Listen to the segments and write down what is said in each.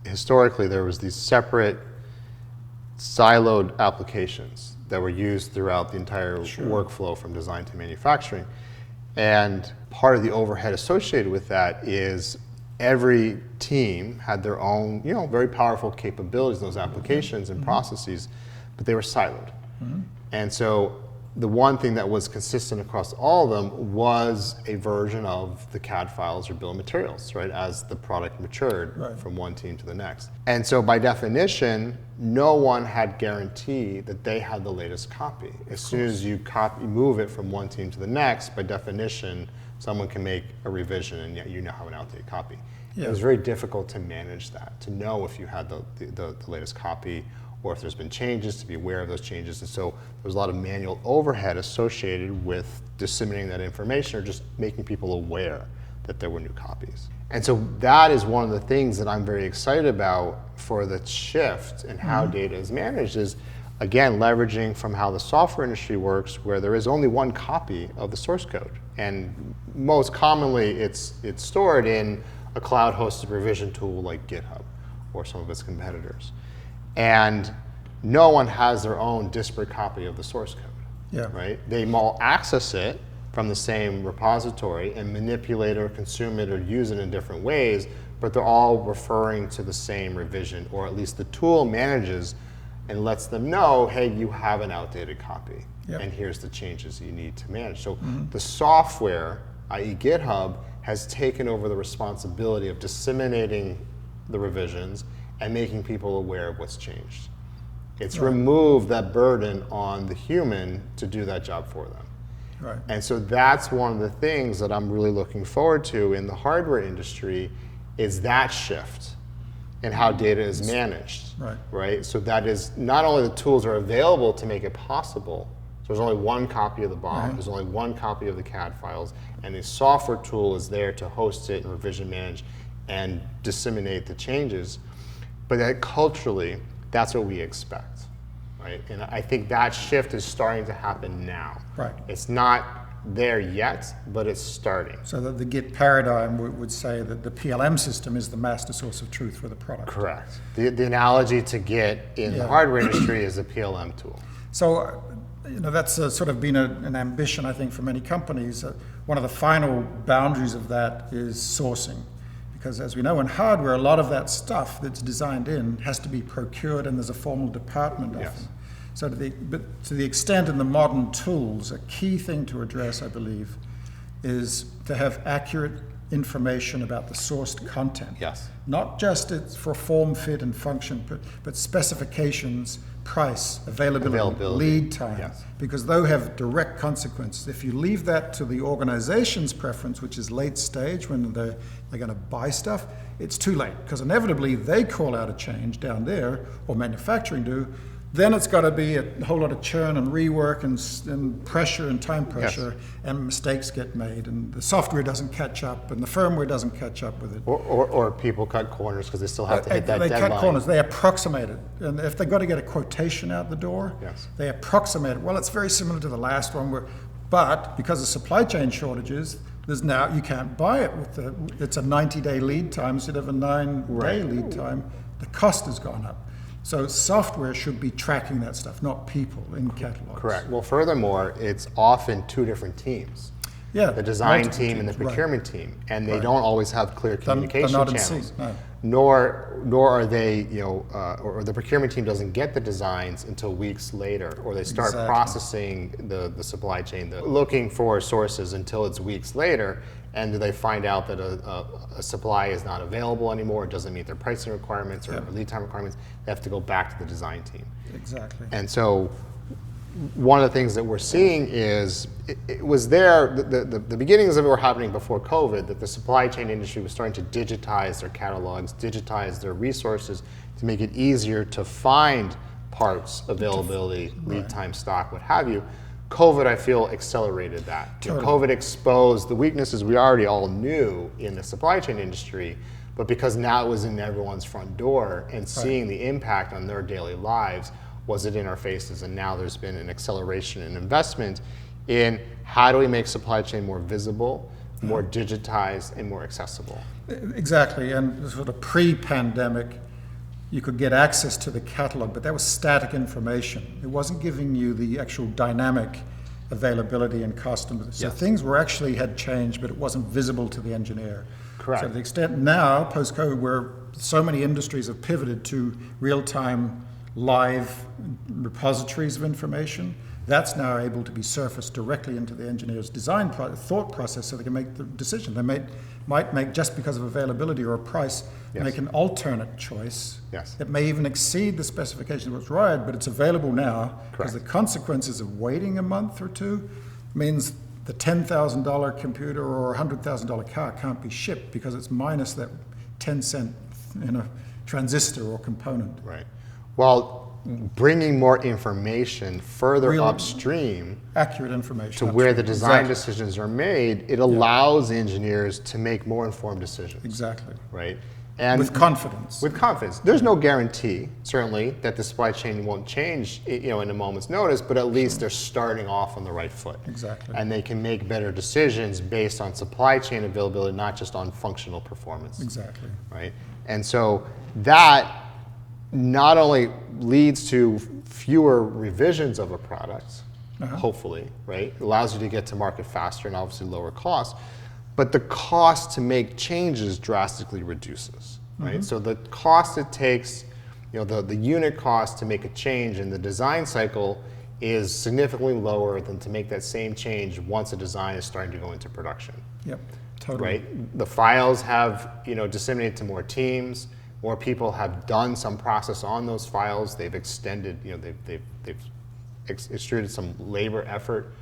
Historically, there was these separate siloed applications that were used throughout the entire workflow from design to manufacturing. And part of the overhead associated with that is every team had their own, very powerful capabilities in those applications and processes, but they were siloed. And so the one thing that was consistent across all of them was a version of the CAD files or bill of materials, right, as the product matured from one team to the next. And so by definition, no one had guarantee that they had the latest copy. As soon as you move it from one team to the next, by definition, someone can make a revision and yet you now have an outdated copy. It was very difficult to manage that, to know if you had the latest copy or if there's been changes, to be aware of those changes. And so there's a lot of manual overhead associated with disseminating that information or just making people aware that there were new copies. And so that is one of the things that I'm very excited about for the shift in how data is managed is, again, leveraging from how the software industry works, where there is only one copy of the source code. And most commonly, it's stored in a cloud-hosted revision tool like GitHub or some of its competitors. And no one has their own disparate copy of the source code, right? They all access it from the same repository and manipulate or consume it or use it in different ways, but they're all referring to the same revision, or at least the tool manages and lets them know, hey, you have an outdated copy, and here's the changes you need to manage. So the software, i.e. GitHub, has taken over the responsibility of disseminating the revisions and making people aware of what's changed. It's removed that burden on the human to do that job for them. And so that's one of the things that I'm really looking forward to in the hardware industry is that shift in how data is managed, right? So that is not only the tools are available to make it possible, so there's only one copy of the BOM, there's only one copy of the CAD files, and the software tool is there to host it and revision manage and disseminate the changes. But that culturally, that's what we expect, right? And I think that shift is starting to happen now. It's not there yet, but it's starting. So that the Git paradigm would say that the PLM system is the master source of truth for the product. Correct. The analogy to Git in the hardware industry is a PLM tool. So, that's sort of been an ambition, I think, for many companies. One of the final boundaries of that is sourcing. Because as we know in hardware, a lot of that stuff that's designed in has to be procured and there's a formal department often. So to the extent in the modern tools, a key thing to address, I believe, is to have accurate information about the sourced content. Not just it's for form, fit, and function, but specifications, price, availability. Lead time, because those have direct consequences. If you leave that to the organization's preference, which is late stage when they're going to buy stuff, it's too late, because inevitably they call out a change down there, or manufacturing do. Then it's got to be a whole lot of churn and rework and pressure and time pressure, and mistakes get made, and the software doesn't catch up, and the firmware doesn't catch up with it. Or people cut corners because they still have to hit that deadline. They cut corners, they approximate it. And if they've got to get a quotation out the door, they approximate it. Well, it's very similar to the last one, but because of supply chain shortages, you can't buy it it's a 90-day lead time instead of a 9-day lead time. The cost has gone up. So software should be tracking that stuff, not people in catalogs. Correct. Well, furthermore, it's often two different teams. The design team and the procurement team, and they don't always have clear communication channels. Nor are they, or the procurement team doesn't get the designs until weeks later, or they start processing the supply chain, looking for sources until it's weeks later. And do they find out that a supply is not available anymore, it doesn't meet their pricing requirements or lead time requirements, they have to go back to the design team. And so one of the things that we're seeing is, it was there, the beginnings of it were happening before COVID, that the supply chain industry was starting to digitize their catalogs, digitize their resources to make it easier to find parts, availability, lead time, stock, what have you. COVID, I feel, accelerated that. COVID exposed the weaknesses we already all knew in the supply chain industry, but because now it was in everyone's front door and seeing the impact on their daily lives was it in our faces, and now there's been an acceleration in investment in how do we make supply chain more visible, more digitized, and more accessible. Exactly, and sort of pre-pandemic, you could get access to the catalog, but that was static information. It wasn't giving you the actual dynamic availability and custom. So Yes. things were actually had changed, but it wasn't visible to the engineer. Correct. So to the extent now, post-COVID, where so many industries have pivoted to real-time live repositories of information, that's now able to be surfaced directly into the engineer's design thought process so they can make the decision. They might make, just because of availability or a price, Yes. make an alternate choice. Yes. It may even exceed the specifications of what's required, but it's available now because the Correct. consequences of waiting a month or two means the $10,000 computer or $100,000 car can't be shipped because it's minus that 10-cent transistor or component. Right. Well, bringing more information further Real- upstream Accurate information. to where the upstream. design Exactly. decisions are made, it allows engineers to make more informed decisions. Exactly. Right. And With confidence. with confidence. There's no guarantee, certainly, that the supply chain won't change, in a moment's notice, but at least they're starting off on the right foot. Exactly. And they can make better decisions based on supply chain availability, not just on functional performance. Exactly. Right? And so that not only leads to fewer revisions of a product, hopefully, right? It allows you to get to market faster and obviously lower costs, but the cost to make changes drastically reduces, right? So the cost it takes, the unit cost to make a change in the design cycle is significantly lower than to make that same change once a design is starting to go into production. Yep. Totally. Right? The files have, disseminated to more teams. More people have done some process on those files. They've extended, they've extruded some labor effort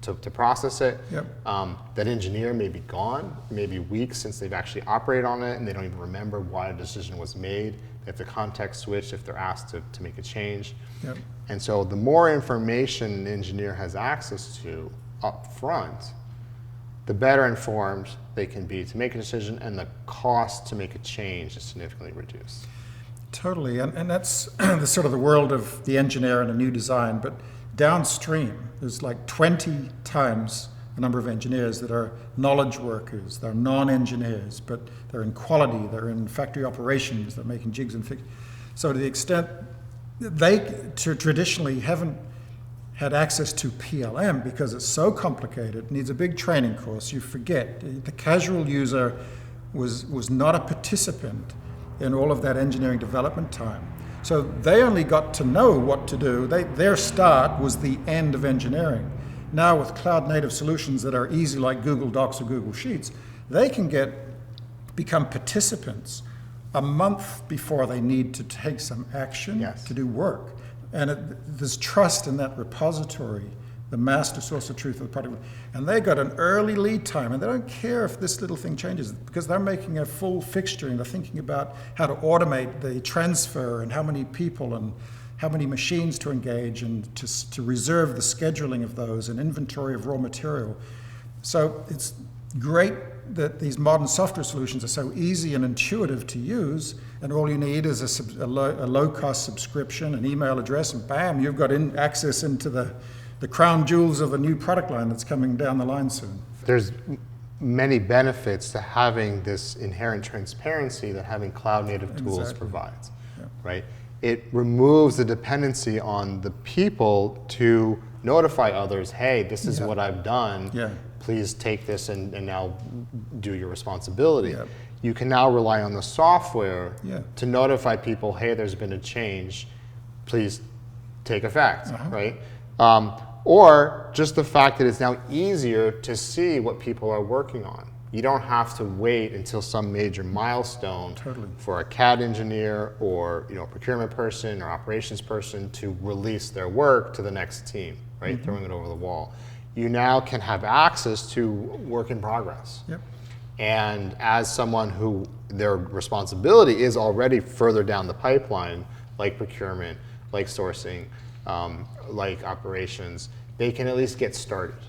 to process it. Yep. That engineer may be gone, maybe weeks since they've actually operated on it, and they don't even remember why a decision was made. They have to context switch if they're asked to make a change. Yep. And so the more information an engineer has access to up front, the better informed they can be to make a decision, and the cost to make a change is significantly reduced. Totally, and that's the sort of the world of the engineer and a new design, but downstream, there's like 20 times the number of engineers that are knowledge workers, they're non-engineers, but they're in quality, they're in factory operations, they're making jigs and fixtures. So to the extent they traditionally haven't had access to PLM because it's so complicated, needs a big training course, you forget. The casual user was not a participant in all of that engineering development time. So they only got to know what to do. Their start was the end of engineering. Now with cloud native solutions that are easy like Google Docs or Google Sheets, they can become participants a month before they need to take some action to do work. And there's trust in that repository, the master source of truth of the product. And they got an early lead time, and they don't care if this little thing changes because they're making a full fixture and they're thinking about how to automate the transfer and how many people and how many machines to engage and to reserve the scheduling of those and inventory of raw material. So it's great that these modern software solutions are so easy and intuitive to use, and all you need is a low-cost subscription, an email address, and bam, you've got access into the crown jewels of a new product line that's coming down the line soon. There's many benefits to having this inherent transparency that having cloud-native tools provides, right? It removes the dependency on the people to notify others, hey, this is what I've done. Please take this and now do your responsibility. You can now rely on the software to notify people, hey, there's been a change, please take effect, right? Or just the fact that it's now easier to see what people are working on. You don't have to wait until some major milestone for a CAD engineer or a procurement person or operations person to release their work to the next team, right? Throwing it over the wall. You now can have access to work in progress. And as someone who their responsibility is already further down the pipeline, like procurement, like sourcing, like operations, they can at least get started,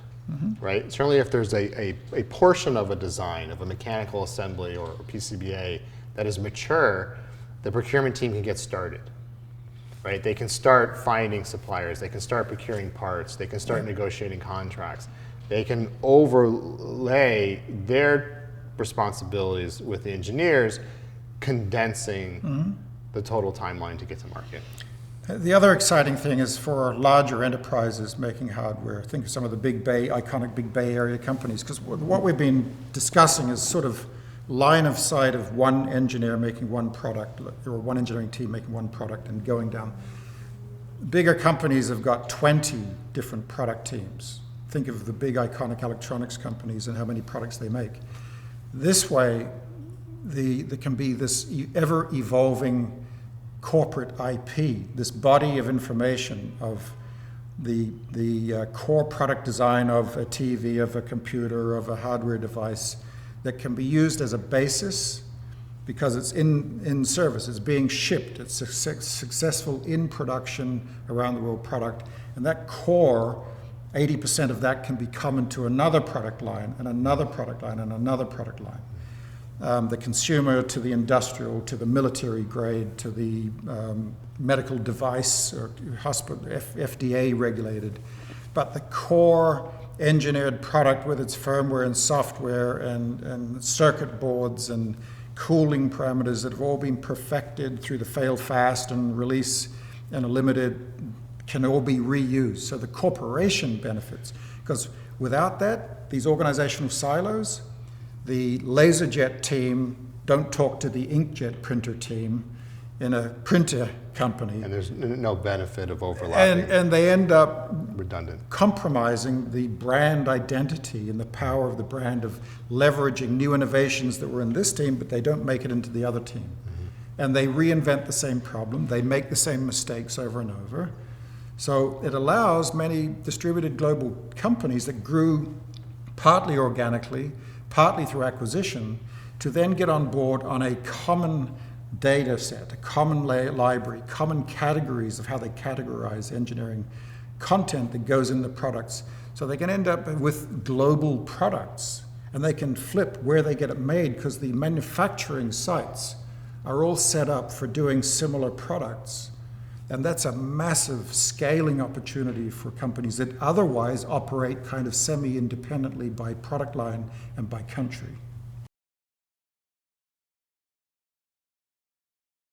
right? Certainly if there's a portion of a design, of a mechanical assembly or a PCBA that is mature, the procurement team can get started. Right? They can start finding suppliers, they can start procuring parts, they can start negotiating contracts. they can overlay their responsibilities with the engineers, condensing the total timeline to get to market. The other exciting thing is for larger enterprises making hardware. Think of some of the iconic big Bay Area companies, because what we've been discussing is sort of line of sight of one engineer making one product, or one engineering team making one product and going down. Bigger companies have got 20 different product teams. Think of the big iconic electronics companies and how many products they make. This way, there can be this ever-evolving corporate IP, this body of information of the core product design of a TV, of a computer, of a hardware device that can be used as a basis because it's in service, it's being shipped, it's a successful in production around the world product, and that core, 80% of that can be common to another product line and another product line and another product line. The consumer to the industrial to the military grade to the medical device or hospital, FDA regulated. But the core engineered product with its firmware and software and circuit boards and cooling parameters that have all been perfected through the fail fast and release and a limited can all be reused. So the corporation benefits, because without that, these organizational silos, the LaserJet team don't talk to the inkjet printer team in a printer company. And there's no benefit of overlapping. And they end up redundant, compromising the brand identity and the power of the brand of leveraging new innovations that were in this team, but they don't make it into the other team. And they reinvent the same problem. They make the same mistakes over and over. So it allows many distributed global companies that grew partly organically, partly through acquisition, to then get on board on a common data set, a common library, common categories of how they categorize engineering content that goes in the products. So they can end up with global products, and they can flip where they get it made because the manufacturing sites are all set up for doing similar products. And that's a massive scaling opportunity for companies that otherwise operate kind of semi-independently by product line and by country.